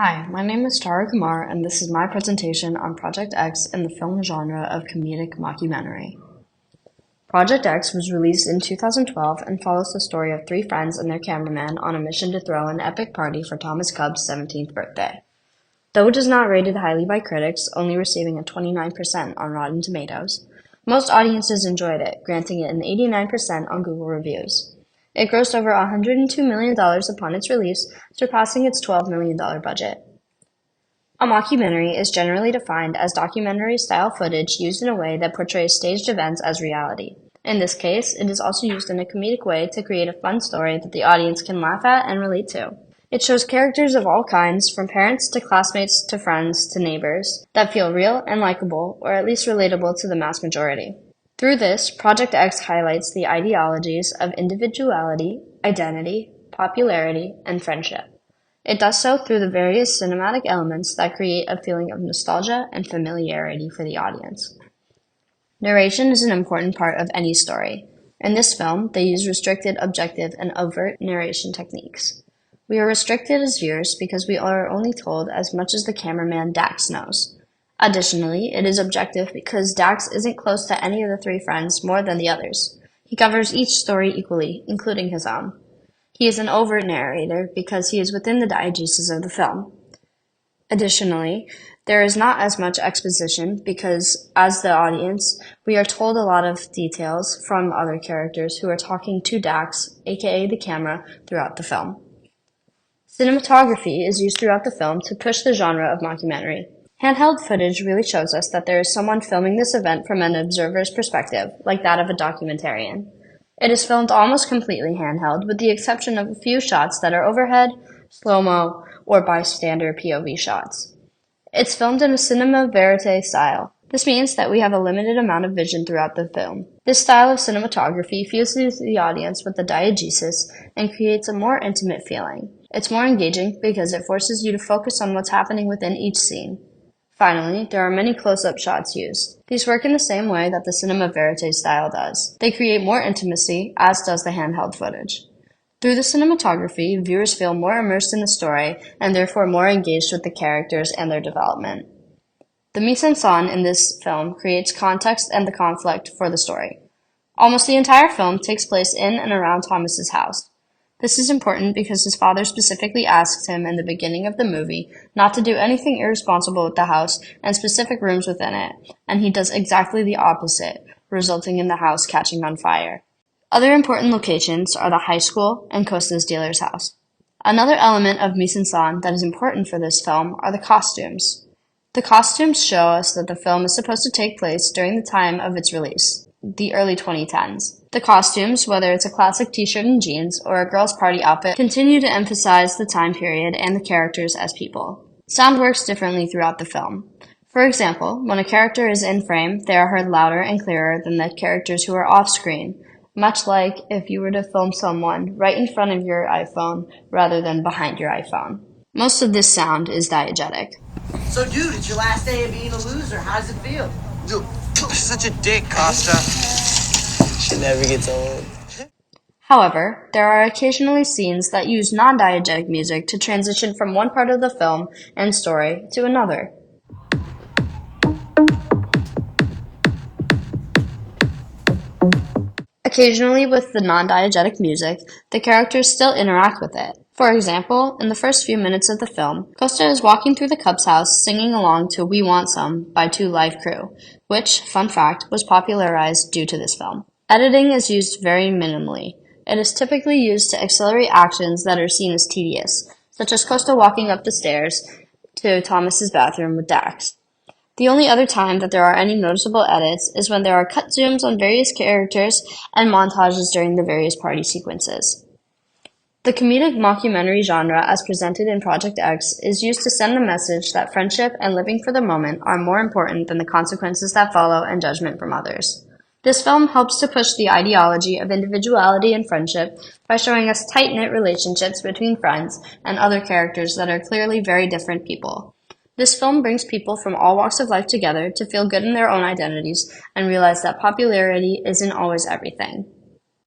Hi, my name is Tara Kumar, and this is my presentation on Project X in the film genre of comedic mockumentary. Project X was released in 2012 and follows the story of three friends and their cameraman on a mission to throw an epic party for Thomas Cub's 17th birthday. Though it is not rated highly by critics, only receiving a 29% on Rotten Tomatoes, most audiences enjoyed it, granting it an 89% on Google reviews. It grossed over $102 million upon its release, surpassing its $12 million budget. A mockumentary is generally defined as documentary-style footage used in a way that portrays staged events as reality. In this case, it is also used in a comedic way to create a fun story that the audience can laugh at and relate to. It shows characters of all kinds, from parents to classmates to friends to neighbors, that feel real and likable, or at least relatable to the mass majority. Through this, Project X highlights the ideologies of individuality, identity, popularity, and friendship. It does so through the various cinematic elements that create a feeling of nostalgia and familiarity for the audience. Narration is an important part of any story. In this film, they use restricted, objective, and overt narration techniques. We are restricted as viewers because we are only told as much as the cameraman Dax knows. Additionally, it is objective because Dax isn't close to any of the three friends more than the others. He covers each story equally, including his own. He is an overt narrator because he is within the diegesis of the film. Additionally, there is not as much exposition because, as the audience, we are told a lot of details from other characters who are talking to Dax, aka the camera, throughout the film. Cinematography is used throughout the film to push the genre of mockumentary. Handheld footage really shows us that there is someone filming this event from an observer's perspective, like that of a documentarian. It is filmed almost completely handheld, with the exception of a few shots that are overhead, slow-mo, or bystander POV shots. It's filmed in a cinema verite style. This means that we have a limited amount of vision throughout the film. This style of cinematography fuses the audience with the diegesis and creates a more intimate feeling. It's more engaging because it forces you to focus on what's happening within each scene. Finally, there are many close-up shots used. These work in the same way that the cinema verite style does. They create more intimacy, as does the handheld footage. Through the cinematography, viewers feel more immersed in the story and therefore more engaged with the characters and their development. The mise-en-scène in this film creates context and the conflict for the story. Almost the entire film takes place in and around Thomas's house. This is important because his father specifically asks him in the beginning of the movie not to do anything irresponsible with the house and specific rooms within it, and he does exactly the opposite, resulting in the house catching on fire. Other important locations are the high school and Costa's dealer's house. Another element of mise-en-scène that is important for this film are the costumes. The costumes show us that the film is supposed to take place during the time of its release, the early 2010s. The costumes, whether it's a classic t-shirt and jeans or a girl's party outfit, continue to emphasize the time period and the characters as people. Sound works differently throughout the film. For example, when a character is in frame, they are heard louder and clearer than the characters who are off-screen, much like if you were to film someone right in front of your iPhone rather than behind your iPhone. Most of this sound is diegetic. So dude, it's your last day of being a loser. How does it feel? Dude, you're such a dick, Costa. She never gets old. However, there are occasionally scenes that use non-diegetic music to transition from one part of the film and story to another. Occasionally, with the non-diegetic music, the characters still interact with it. For example, in the first few minutes of the film, Costa is walking through the Cubs' house singing along to We Want Some by 2 Live Crew, which, fun fact, was popularized due to this film. Editing is used very minimally. It is typically used to accelerate actions that are seen as tedious, such as Costa walking up the stairs to Thomas's bathroom with Dax. The only other time that there are any noticeable edits is when there are cut zooms on various characters and montages during the various party sequences. The comedic mockumentary genre, as presented in Project X, is used to send the message that friendship and living for the moment are more important than the consequences that follow and judgment from others. This film helps to push the ideology of individuality and friendship by showing us tight-knit relationships between friends and other characters that are clearly very different people. This film brings people from all walks of life together to feel good in their own identities and realize that popularity isn't always everything.